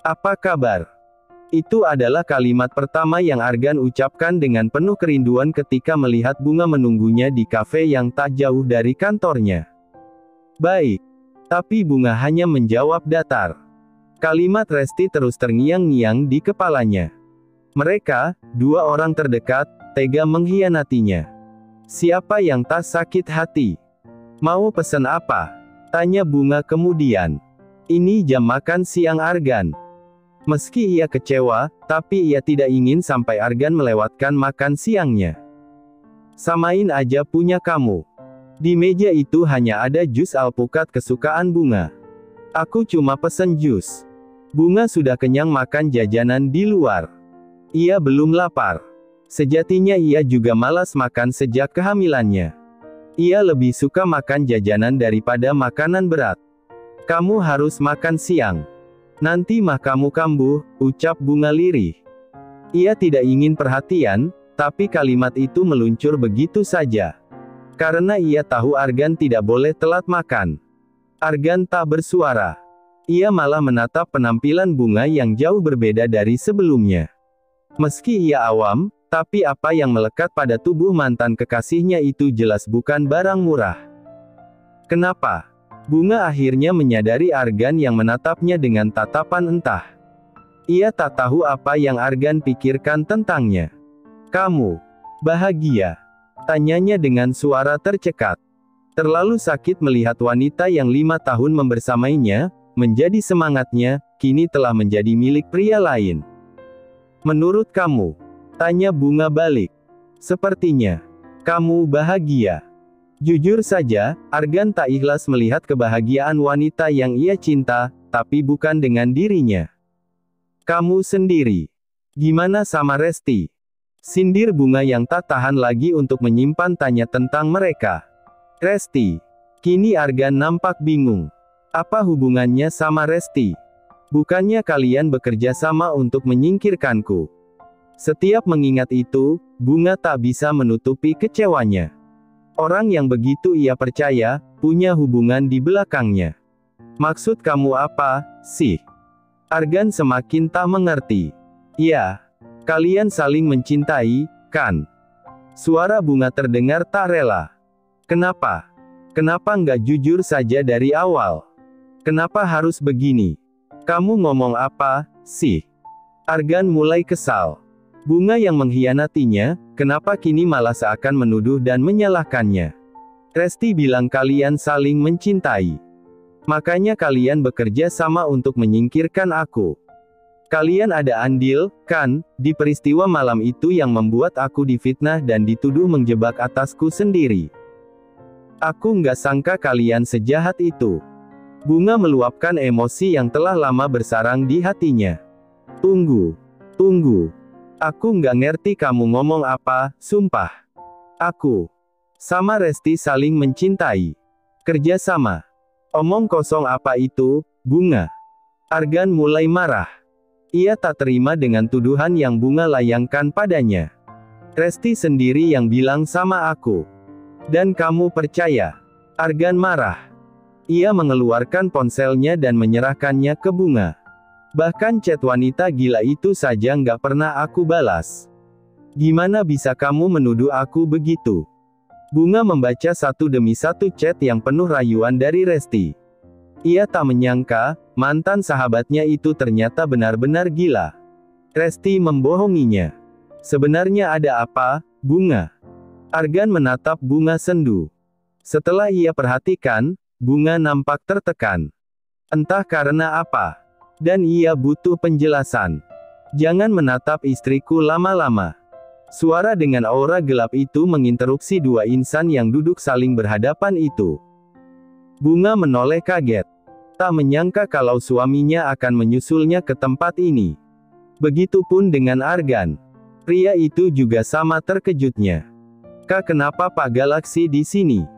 Apa kabar? Itu adalah kalimat pertama yang Argan ucapkan dengan penuh kerinduan ketika melihat Bunga menunggunya di kafe yang tak jauh dari kantornya. Baik. Tapi Bunga hanya menjawab datar. Kalimat Resti terus terngiang-ngiang di kepalanya. Mereka, dua orang terdekat, tega mengkhianatinya. Siapa yang tak sakit hati? Mau pesan apa? Tanya Bunga kemudian. Ini jam makan siang Argan. Meski ia kecewa, tapi ia tidak ingin sampai Argan melewatkan makan siangnya. Samain aja punya kamu. Di meja itu hanya ada jus alpukat kesukaan Bunga. Aku cuma pesen jus. Bunga sudah kenyang makan jajanan di luar. Ia belum lapar. Sejatinya ia juga malas makan sejak kehamilannya. Ia lebih suka makan jajanan daripada makanan berat. Kamu harus makan siang. Nanti mah kamu kambuh, ucap Bunga lirih. Ia tidak ingin perhatian, tapi kalimat itu meluncur begitu saja. Karena ia tahu Argan tidak boleh telat makan. Argan tak bersuara. Ia malah menatap penampilan Bunga yang jauh berbeda dari sebelumnya. Meski ia awam, tapi apa yang melekat pada tubuh mantan kekasihnya itu jelas bukan barang murah. Kenapa? Bunga akhirnya menyadari Argan yang menatapnya dengan tatapan entah. Ia tak tahu apa yang Argan pikirkan tentangnya. Kamu bahagia? Tanyanya dengan suara tercekat. Terlalu sakit melihat wanita yang 5 tahun membersamainya, menjadi semangatnya, kini telah menjadi milik pria lain. Menurut kamu? Tanya Bunga balik. Sepertinya kamu bahagia. Jujur saja, Argan tak ikhlas melihat kebahagiaan wanita yang ia cinta, tapi bukan dengan dirinya. Kamu sendiri. Gimana sama Resti? Sindir Bunga yang tak tahan lagi untuk menyimpan tanya tentang mereka. Resti. Kini Argan nampak bingung. Apa hubungannya sama Resti? Bukannya kalian bekerja sama untuk menyingkirkanku? Setiap mengingat itu, Bunga tak bisa menutupi kecewanya. Orang yang begitu ia percaya, punya hubungan di belakangnya. Maksud kamu apa, sih? Argan semakin tak mengerti. Ya, kalian saling mencintai, kan? Suara Bunga terdengar tak rela. Kenapa? Kenapa nggak jujur saja dari awal? Kenapa harus begini? Kamu ngomong apa, sih? Argan mulai kesal. Bunga yang mengkhianatinya, kenapa kini malah seakan menuduh dan menyalahkannya? Resti bilang kalian saling mencintai. Makanya kalian bekerja sama untuk menyingkirkan aku. Kalian ada andil, kan, di peristiwa malam itu yang membuat aku difitnah dan dituduh menjebak atasku sendiri. Aku nggak sangka kalian sejahat itu. Bunga meluapkan emosi yang telah lama bersarang di hatinya. Tunggu. Aku nggak ngerti kamu ngomong apa, sumpah. Aku sama Resti saling mencintai. Kerja sama. Omong kosong apa itu, Bunga? Argan mulai marah. Ia tak terima dengan tuduhan yang Bunga layangkan padanya. Resti sendiri yang bilang sama aku. Dan kamu percaya? Argan marah. Ia mengeluarkan ponselnya dan menyerahkannya ke Bunga. Bahkan chat wanita gila itu saja nggak pernah aku balas. Gimana bisa kamu menuduh aku begitu? Bunga membaca satu demi satu chat yang penuh rayuan dari Resti. Ia tak menyangka, mantan sahabatnya itu ternyata benar-benar gila. Resti membohonginya. Sebenarnya ada apa, Bunga? Argan menatap Bunga sendu. Setelah ia perhatikan, Bunga nampak tertekan. Entah karena apa. Dan ia butuh penjelasan. Jangan menatap istriku lama-lama. Suara dengan aura gelap itu menginterupsi dua insan yang duduk saling berhadapan itu. Bunga menoleh kaget. Tak menyangka kalau suaminya akan menyusulnya ke tempat ini. Begitupun dengan Argan. Pria itu juga sama terkejutnya. Kak, kenapa Pak Galaksi di sini?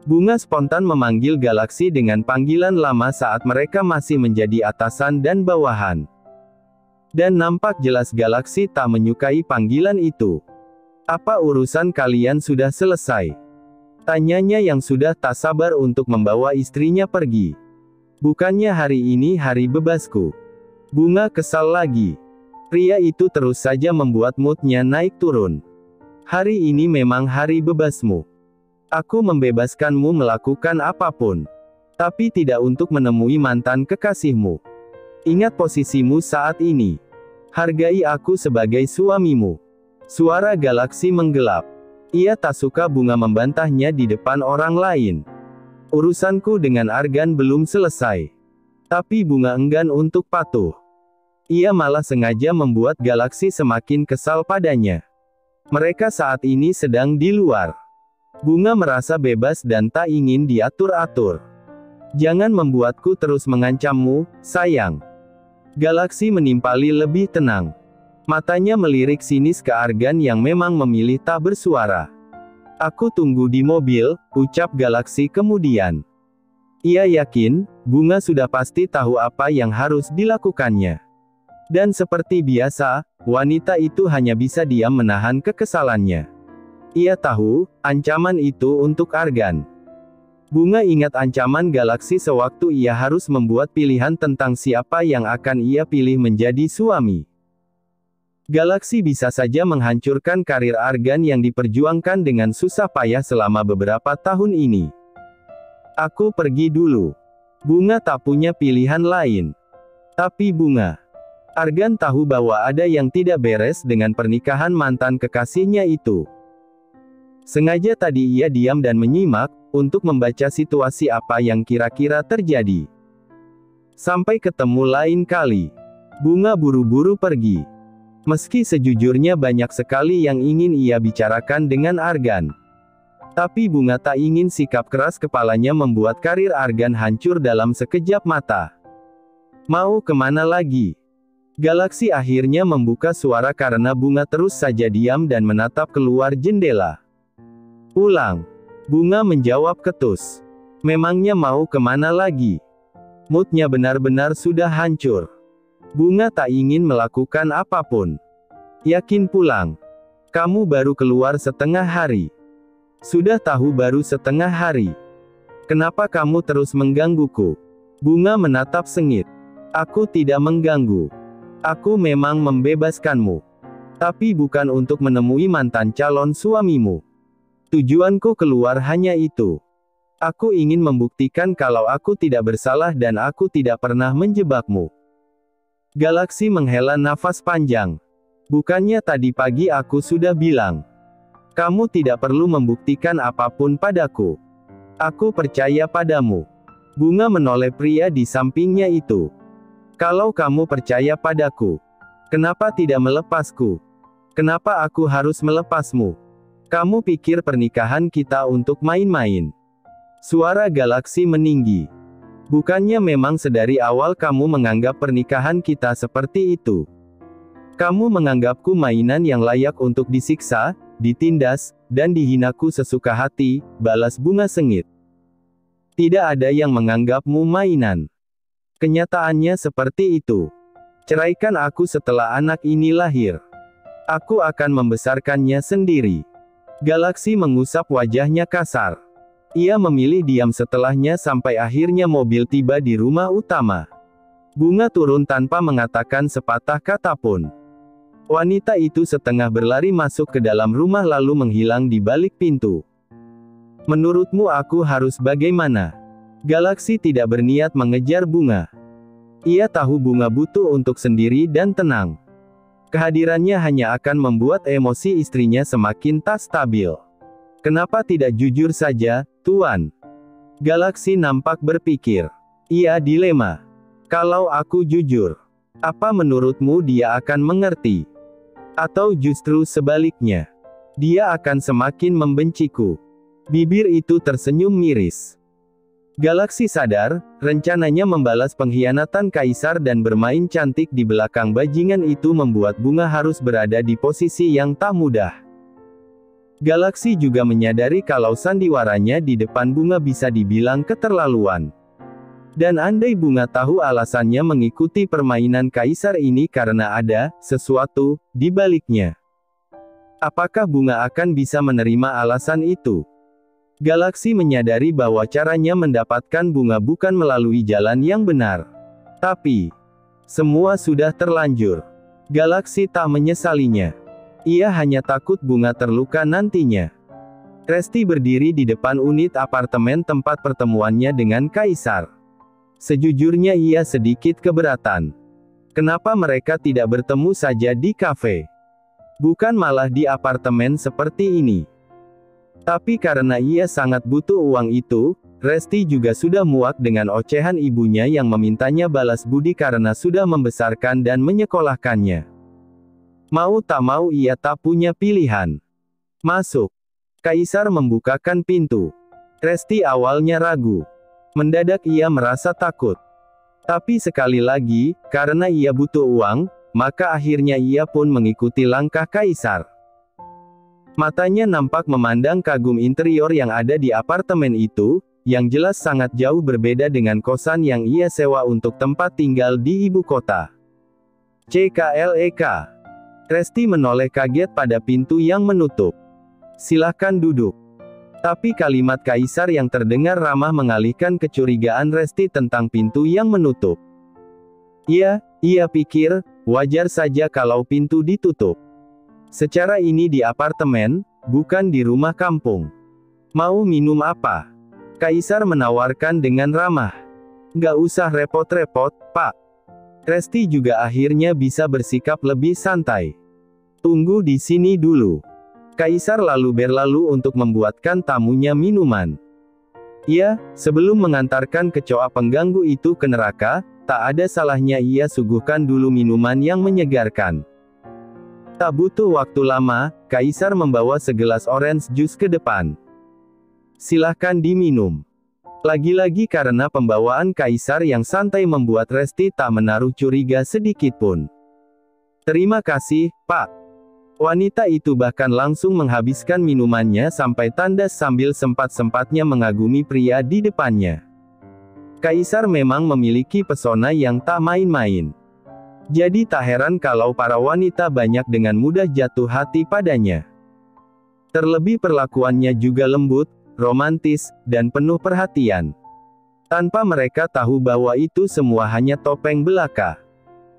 Bunga spontan memanggil Galaksi dengan panggilan lama saat mereka masih menjadi atasan dan bawahan. Dan nampak jelas Galaksi tak menyukai panggilan itu. Apa urusan kalian sudah selesai? Tanyanya yang sudah tak sabar untuk membawa istrinya pergi. Bukannya hari ini hari bebasku? Bunga kesal lagi. Pria itu terus saja membuat moodnya naik turun. Hari ini memang hari bebasmu. Aku membebaskanmu melakukan apapun. Tapi tidak untuk menemui mantan kekasihmu. Ingat posisimu saat ini. Hargai aku sebagai suamimu. Suara Galaksi menggelap. Ia tak suka Bunga membantahnya di depan orang lain. Urusanku dengan Argan belum selesai. Tapi Bunga enggan untuk patuh. Ia malah sengaja membuat Galaksi semakin kesal padanya. Mereka saat ini sedang di luar. Bunga merasa bebas dan tak ingin diatur-atur. Jangan membuatku terus mengancammu, sayang. Galaksi menimpali lebih tenang. Matanya melirik sinis ke Argan yang memang memilih tak bersuara. Aku tunggu di mobil, ucap Galaksi kemudian. Ia yakin, Bunga sudah pasti tahu apa yang harus dilakukannya. Dan seperti biasa, wanita itu hanya bisa diam menahan kekesalannya. Ia tahu, ancaman itu untuk Argan. Bunga ingat ancaman Galaksi sewaktu ia harus membuat pilihan tentang siapa yang akan ia pilih menjadi suami. Galaksi bisa saja menghancurkan karir Argan yang diperjuangkan dengan susah payah selama beberapa tahun ini. Aku pergi dulu. Bunga tak punya pilihan lain. Tapi Bunga. Argan tahu bahwa ada yang tidak beres dengan pernikahan mantan kekasihnya itu. Sengaja tadi ia diam dan menyimak, untuk membaca situasi apa yang kira-kira terjadi. Sampai ketemu lain kali. Bunga buru-buru pergi. Meski sejujurnya banyak sekali yang ingin ia bicarakan dengan Argan. Tapi Bunga tak ingin sikap keras kepalanya membuat karir Argan hancur dalam sekejap mata. Mau kemana lagi? Galaksi akhirnya membuka suara karena Bunga terus saja diam dan menatap keluar jendela. Pulang. Bunga menjawab ketus. Memangnya mau kemana lagi? Moodnya benar-benar sudah hancur. Bunga tak ingin melakukan apapun. Yakin pulang. Kamu baru keluar setengah hari. Sudah tahu baru setengah hari. Kenapa kamu terus menggangguku? Bunga menatap sengit. Aku tidak mengganggu. Aku memang membebaskanmu. Tapi bukan untuk menemui mantan calon suamimu. Tujuanku keluar hanya itu. Aku ingin membuktikan kalau aku tidak bersalah dan aku tidak pernah menjebakmu. Galaksi menghela nafas panjang. Bukannya tadi pagi aku sudah bilang. Kamu tidak perlu membuktikan apapun padaku. Aku percaya padamu. Bunga menoleh pria di sampingnya itu. Kalau kamu percaya padaku, kenapa tidak melepasku? Kenapa aku harus melepasmu? Kamu pikir pernikahan kita untuk main-main? Suara Galaksi meninggi. Bukannya memang sedari awal kamu menganggap pernikahan kita seperti itu? Kamu menganggapku mainan yang layak untuk disiksa, ditindas, dan dihinaku sesuka hati, balas Bunga sengit. Tidak ada yang menganggapmu mainan. Kenyataannya seperti itu. Ceraikan aku setelah anak ini lahir. Aku akan membesarkannya sendiri. Galaksi mengusap wajahnya kasar. Ia memilih diam setelahnya sampai akhirnya mobil tiba di rumah utama. Bunga turun tanpa mengatakan sepatah kata pun. Wanita itu setengah berlari masuk ke dalam rumah lalu menghilang di balik pintu. Menurutmu aku harus bagaimana? Galaksi tidak berniat mengejar Bunga. Ia tahu Bunga butuh untuk sendiri dan tenang. Kehadirannya hanya akan membuat emosi istrinya semakin tak stabil. Kenapa tidak jujur saja, Tuan? Galaksi nampak berpikir. Ia dilema. Kalau aku jujur, apa menurutmu dia akan mengerti? Atau justru sebaliknya? Dia akan semakin membenciku. Bibir itu tersenyum miris. Galaksi sadar, rencananya membalas pengkhianatan Kaisar dan bermain cantik di belakang bajingan itu membuat Bunga harus berada di posisi yang tak mudah. Galaksi juga menyadari kalau sandiwaranya di depan Bunga bisa dibilang keterlaluan. Dan andai Bunga tahu alasannya mengikuti permainan Kaisar ini karena ada sesuatu di baliknya. Apakah Bunga akan bisa menerima alasan itu? Galaksi menyadari bahwa caranya mendapatkan Bunga bukan melalui jalan yang benar. Tapi, Semua sudah terlanjur. Galaksi tak menyesalinya. Ia hanya takut Bunga terluka nantinya. Resti berdiri di depan unit apartemen tempat pertemuannya dengan Kaisar. Sejujurnya ia sedikit keberatan. Kenapa mereka tidak bertemu saja di kafe? Bukan malah di apartemen seperti ini. Tapi karena ia sangat butuh uang itu, Resti juga sudah muak dengan ocehan ibunya yang memintanya balas budi karena sudah membesarkan dan menyekolahkannya. Mau tak mau ia tak punya pilihan. Masuk. Kaisar membukakan pintu. Resti awalnya ragu. Mendadak ia merasa takut. Tapi sekali lagi, karena ia butuh uang, maka akhirnya ia pun mengikuti langkah Kaisar. Matanya nampak memandang kagum interior yang ada di apartemen itu, yang jelas sangat jauh berbeda dengan kosan yang ia sewa untuk tempat tinggal di ibu kota. CKLEK. Resti menoleh kaget pada pintu yang menutup. Silahkan duduk. Tapi kalimat Kaisar yang terdengar ramah mengalihkan kecurigaan Resti tentang pintu yang menutup. Ia pikir, wajar saja kalau pintu ditutup. Secara ini di apartemen, bukan di rumah kampung. Mau minum apa? Kaisar menawarkan dengan ramah. Nggak usah repot-repot, Pak. Resti juga akhirnya bisa bersikap lebih santai. Tunggu di sini dulu. Kaisar lalu berlalu untuk membuatkan tamunya minuman. Ya, sebelum mengantarkan kecoa pengganggu itu ke neraka, tak ada salahnya ia suguhkan dulu minuman yang menyegarkan. Tak butuh waktu lama, Kaisar membawa segelas orange juice ke depan. Silahkan diminum. Lagi-lagi karena pembawaan Kaisar yang santai membuat Resti tak menaruh curiga sedikitpun. Terima kasih, Pak. Wanita itu bahkan langsung menghabiskan minumannya sampai tandas sambil sempat-sempatnya mengagumi pria di depannya. Kaisar memang memiliki pesona yang tak main-main. Jadi tak heran kalau para wanita banyak dengan mudah jatuh hati padanya. Terlebih perlakuannya juga lembut, romantis, dan penuh perhatian. Tanpa mereka tahu bahwa itu semua hanya topeng belaka.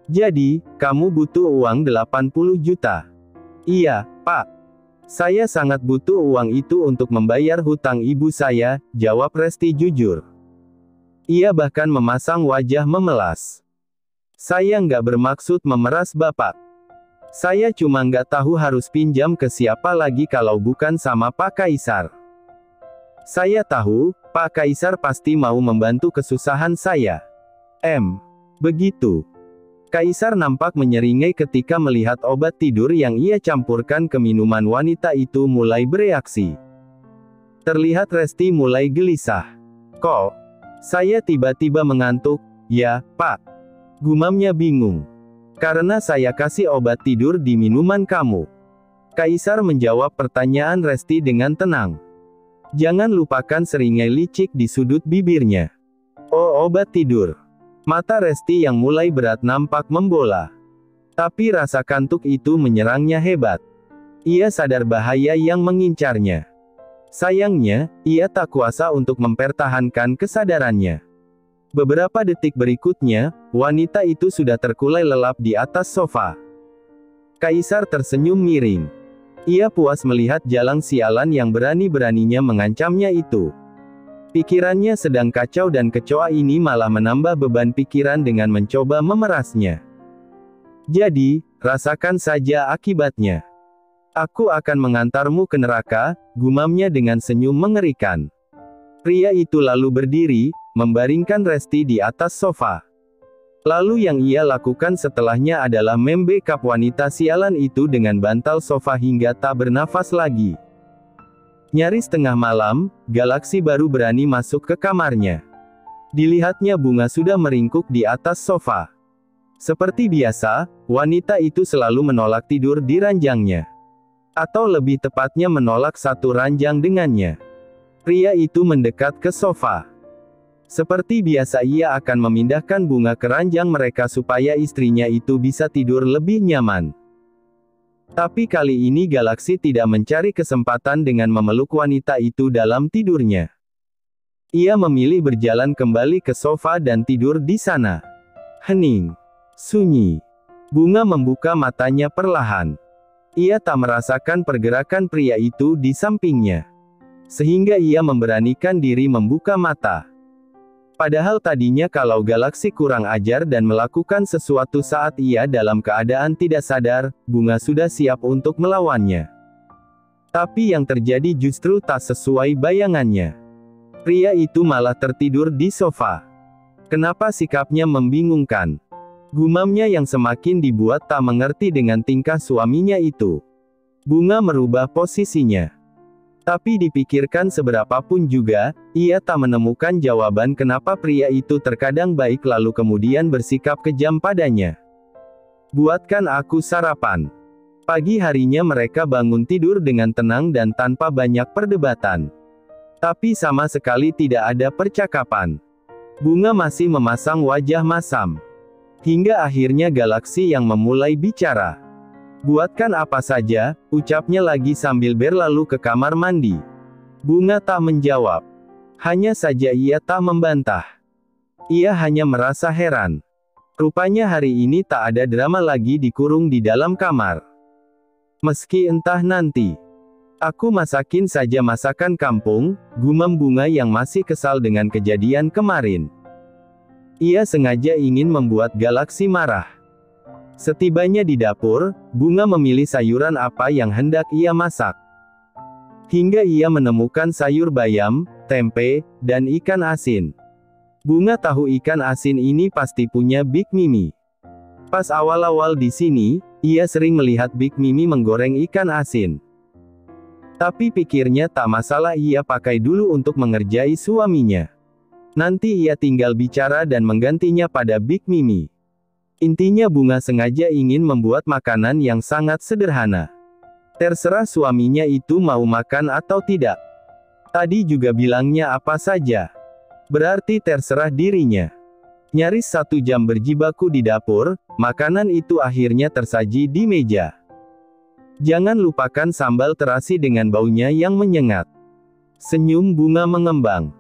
Jadi, kamu butuh uang 80 juta. Iya, Pak. Saya sangat butuh uang itu untuk membayar hutang ibu saya, jawab Resti jujur. Ia bahkan memasang wajah memelas. Saya nggak bermaksud memeras Bapak. Saya cuma nggak tahu harus pinjam ke siapa lagi kalau bukan sama Pak Kaisar. Saya tahu, Pak Kaisar pasti mau membantu kesusahan saya. Begitu. Kaisar nampak menyeringai ketika melihat obat tidur yang ia campurkan ke minuman wanita itu mulai bereaksi. Terlihat Resti mulai gelisah. Kok? Saya tiba-tiba mengantuk, ya, Pak. Gumamnya bingung. Karena saya kasih obat tidur di minuman kamu. Kaisar menjawab pertanyaan Resti dengan tenang. Jangan lupakan seringai licik di sudut bibirnya. Oh, obat tidur. Mata Resti yang mulai berat nampak membola. Tapi rasa kantuk itu menyerangnya hebat. Ia sadar bahaya yang mengincarnya. Sayangnya, ia tak kuasa untuk mempertahankan kesadarannya. Beberapa detik berikutnya, wanita itu sudah terkulai lelap di atas sofa. Kaisar tersenyum miring. Ia puas melihat jalang sialan yang berani-beraninya mengancamnya itu. Pikirannya sedang kacau dan kecoa ini malah menambah beban pikiran dengan mencoba memerasnya. Jadi, rasakan saja akibatnya. Aku akan mengantarmu ke neraka, gumamnya dengan senyum mengerikan. Pria itu lalu berdiri, membaringkan Resti di atas sofa. Lalu yang ia lakukan setelahnya adalah membekap wanita sialan itu dengan bantal sofa hingga tak bernafas lagi. Nyaris tengah malam, Galaksi baru berani masuk ke kamarnya. Dilihatnya Bunga sudah meringkuk di atas sofa. Seperti biasa, wanita itu selalu menolak tidur di ranjangnya. Atau lebih tepatnya menolak satu ranjang dengannya. Pria itu mendekat ke sofa. Seperti biasa ia akan memindahkan Bunga ke ranjang mereka supaya istrinya itu bisa tidur lebih nyaman. Tapi kali ini Galaksi tidak mencari kesempatan dengan memeluk wanita itu dalam tidurnya. Ia memilih berjalan kembali ke sofa dan tidur di sana. Hening. Sunyi. Bunga membuka matanya perlahan. Ia tak merasakan pergerakan pria itu di sampingnya. Sehingga ia memberanikan diri membuka mata. Padahal tadinya kalau Galaksi kurang ajar dan melakukan sesuatu saat ia dalam keadaan tidak sadar, Bunga sudah siap untuk melawannya. Tapi yang terjadi justru tak sesuai bayangannya. Pria itu malah tertidur di sofa. Kenapa sikapnya membingungkan? Gumamnya yang semakin dibuat tak mengerti dengan tingkah suaminya itu. Bunga merubah posisinya. Tapi dipikirkan seberapapun juga, ia tak menemukan jawaban kenapa pria itu terkadang baik lalu kemudian bersikap kejam padanya. Buatkan aku sarapan. Pagi harinya mereka bangun tidur dengan tenang dan tanpa banyak perdebatan. Tapi sama sekali tidak ada percakapan. Bunga masih memasang wajah masam. Hingga akhirnya Galaksi yang memulai bicara. Buatkan apa saja, ucapnya lagi sambil berlalu ke kamar mandi. Bunga tak menjawab. Hanya saja ia tak membantah. Ia hanya merasa heran. Rupanya hari ini tak ada drama lagi dikurung di dalam kamar. Meski entah nanti. Aku masakin saja masakan kampung, gumam Bunga yang masih kesal dengan kejadian kemarin. Ia sengaja ingin membuat Galaksi marah. Setibanya di dapur, Bunga memilih sayuran apa yang hendak ia masak. Hingga ia menemukan sayur bayam, tempe, dan ikan asin. Bunga tahu ikan asin ini pasti punya Big Mimi. Pas awal-awal di sini, ia sering melihat Big Mimi menggoreng ikan asin. Tapi pikirnya tak masalah ia pakai dulu untuk mengerjai suaminya. Nanti ia tinggal bicara dan menggantinya pada Big Mimi. Intinya Bunga sengaja ingin membuat makanan yang sangat sederhana. Terserah suaminya itu mau makan atau tidak. Tadi juga bilangnya apa saja. Berarti terserah dirinya. Nyaris 1 jam berjibaku di dapur, makanan itu akhirnya tersaji di meja. Jangan lupakan sambal terasi dengan baunya yang menyengat. Senyum Bunga mengembang.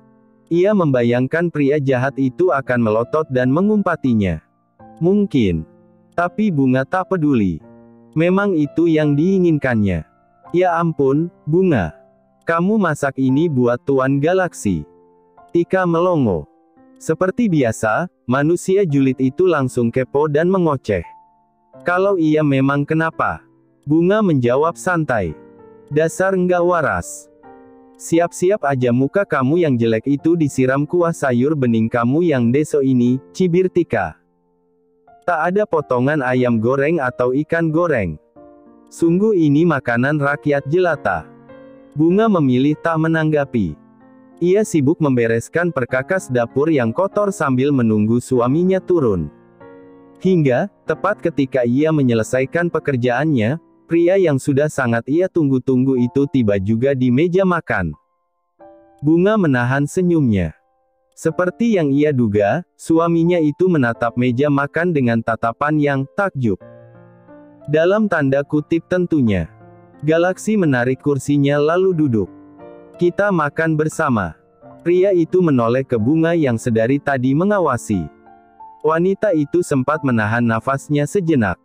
Ia membayangkan pria jahat itu akan melotot dan mengumpatinya. Mungkin. Tapi Bunga tak peduli. Memang itu yang diinginkannya. Ya ampun, Bunga. Kamu masak ini buat Tuan Galaksi. Tika melongo. Seperti biasa, manusia julid itu langsung kepo dan mengoceh. Kalau iya memang kenapa? Bunga menjawab santai. Dasar nggak waras. Siap-siap aja muka kamu yang jelek itu disiram kuah sayur bening kamu yang deso ini, cibir Tika. Tak ada potongan ayam goreng atau ikan goreng. Sungguh ini makanan rakyat jelata. Bunga memilih tak menanggapi. Ia sibuk membereskan perkakas dapur yang kotor sambil menunggu suaminya turun. Hingga, tepat ketika ia menyelesaikan pekerjaannya, pria yang sudah sangat ia tunggu-tunggu itu tiba juga di meja makan. Bunga menahan senyumnya. Seperti yang ia duga, suaminya itu menatap meja makan dengan tatapan yang takjub. Dalam tanda kutip tentunya. Galaksi menarik kursinya lalu duduk. Kita makan bersama. Pria itu menoleh ke Bunga yang sedari tadi mengawasi. Wanita itu sempat menahan nafasnya sejenak.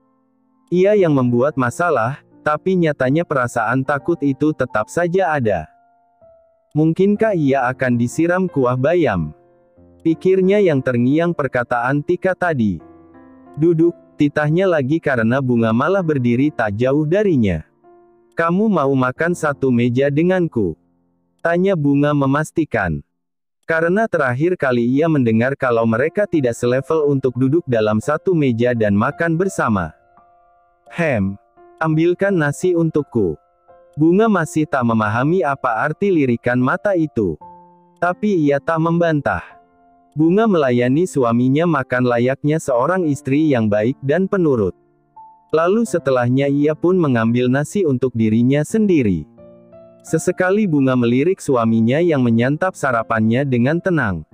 Ia yang membuat masalah, tapi nyatanya perasaan takut itu tetap saja ada. Mungkinkah ia akan disiram kuah bayam? Pikirnya yang terngiang perkataan Tika tadi. Duduk, titahnya lagi karena Bunga malah berdiri tak jauh darinya. Kamu mau makan satu meja denganku? Tanya Bunga memastikan. Karena terakhir kali ia mendengar kalau mereka tidak selevel untuk duduk dalam satu meja dan makan bersama. Ambilkan nasi untukku. Bunga masih tak memahami apa arti lirikan mata itu. Tapi ia tak membantah. Bunga melayani suaminya makan layaknya seorang istri yang baik dan penurut. Lalu setelahnya ia pun mengambil nasi untuk dirinya sendiri. Sesekali Bunga melirik suaminya yang menyantap sarapannya dengan tenang.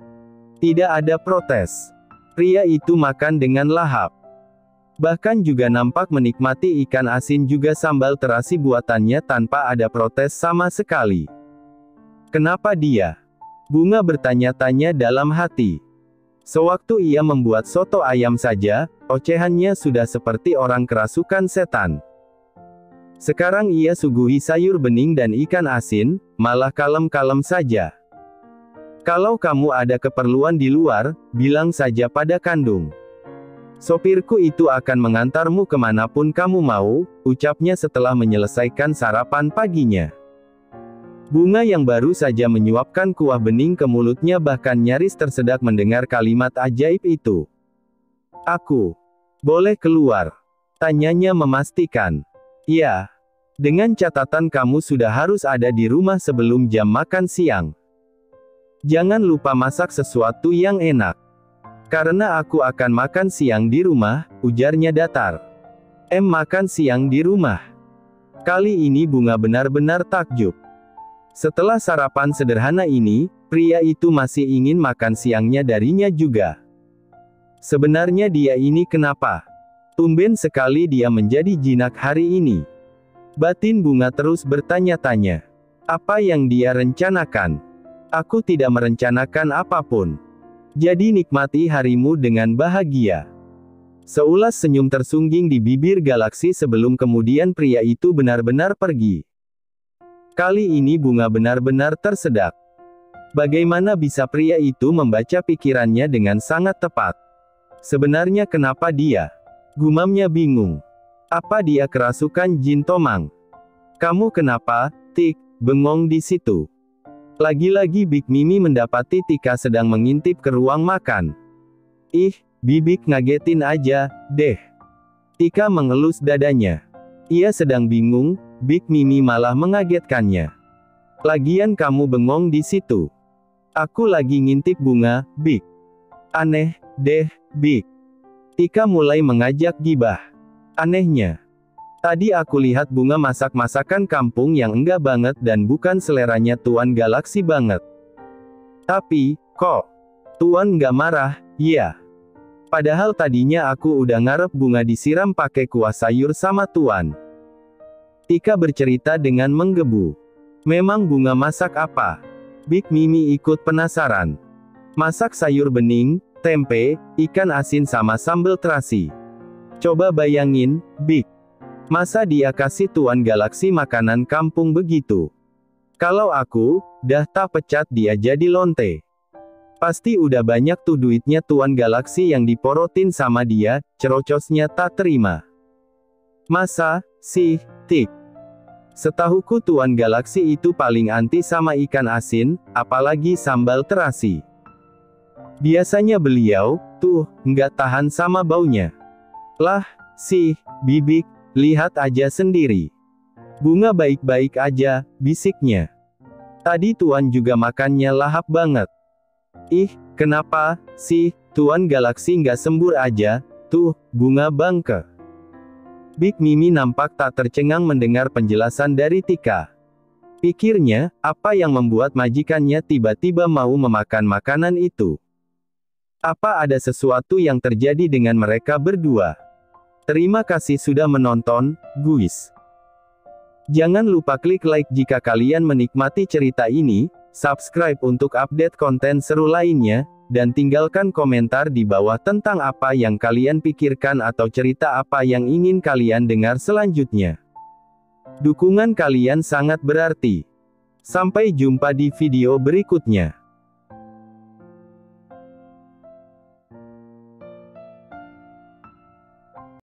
Tidak ada protes. Pria itu makan dengan lahap. Bahkan juga nampak menikmati ikan asin juga sambal terasi buatannya tanpa ada protes sama sekali. Kenapa dia? Bunga bertanya-tanya dalam hati. Sewaktu ia membuat soto ayam saja, ocehannya sudah seperti orang kerasukan setan. Sekarang ia suguhi sayur bening dan ikan asin, malah kalem-kalem saja. Kalau kamu ada keperluan di luar, bilang saja pada Kandung. Sopirku itu akan mengantarmu kemanapun kamu mau, ucapnya setelah menyelesaikan sarapan paginya. Bunga yang baru saja menyuapkan kuah bening ke mulutnya bahkan nyaris tersedak mendengar kalimat ajaib itu. Aku boleh keluar? Tanyanya memastikan. Ya. Dengan catatan kamu sudah harus ada di rumah sebelum jam makan siang. Jangan lupa masak sesuatu yang enak. Karena aku akan makan siang di rumah, ujarnya datar. Makan siang di rumah. Kali ini Bunga benar-benar takjub. Setelah sarapan sederhana ini, pria itu masih ingin makan siangnya darinya juga. Sebenarnya dia ini kenapa? Tumben sekali dia menjadi jinak hari ini. Batin Bunga terus bertanya-tanya. Apa yang dia rencanakan? Aku tidak merencanakan apapun. Jadi nikmati harimu dengan bahagia. Seulas senyum tersungging di bibir Galaksi sebelum kemudian pria itu benar-benar pergi. Kali ini Bunga benar-benar tersedak. Bagaimana bisa pria itu membaca pikirannya dengan sangat tepat? Sebenarnya kenapa dia? Gumamnya bingung. Apa dia kerasukan jin tomang? Kamu kenapa, Tik, bengong di situ? Lagi-lagi Big Mimi mendapati Tika sedang mengintip ke ruang makan. Ih, Bibik ngagetin aja, deh. Tika mengelus dadanya. Ia sedang bingung, Big Mimi malah mengagetkannya. Lagian kamu bengong di situ. Aku lagi ngintip bunga, Big. Aneh, deh, Big. Tika mulai mengajak gibah. Anehnya, tadi aku lihat bunga masak masakan kampung yang enggak banget dan bukan seleranya Tuan Galaksi banget. Tapi, kok Tuan nggak marah, ya? Padahal tadinya aku udah ngarep bunga disiram pakai kuah sayur sama Tuan. Tika bercerita dengan menggebu. Memang bunga masak apa? Big Mimi ikut penasaran. Masak sayur bening, tempe, ikan asin sama sambal terasi. Coba bayangin, Big. Masa dia kasih Tuan Galaksi makanan kampung begitu? Kalau aku, dah tak pecat dia jadi lonte. Pasti udah banyak tuh duitnya Tuan Galaksi yang diporotin sama dia, cerocosnya tak terima. Masa, sih, Tik? Setahuku Tuan Galaksi itu paling anti sama ikan asin, apalagi sambal terasi. Biasanya beliau, tuh, nggak tahan sama baunya. Lah, sih, Bibik, lihat aja sendiri. Bunga baik-baik aja, bisiknya. Tadi Tuan juga makannya lahap banget. Ih, kenapa, sih, Tuan Galaksi nggak sembur aja, tuh, Bunga bangke. Big Mimi nampak tak tercengang mendengar penjelasan dari Tika. Pikirnya, apa yang membuat majikannya tiba-tiba mau memakan makanan itu? Apa ada sesuatu yang terjadi dengan mereka berdua? Terima kasih sudah menonton, guys. Jangan lupa klik like jika kalian menikmati cerita ini, subscribe untuk update konten seru lainnya, dan tinggalkan komentar di bawah tentang apa yang kalian pikirkan atau cerita apa yang ingin kalian dengar selanjutnya. Dukungan kalian sangat berarti. Sampai jumpa di video berikutnya.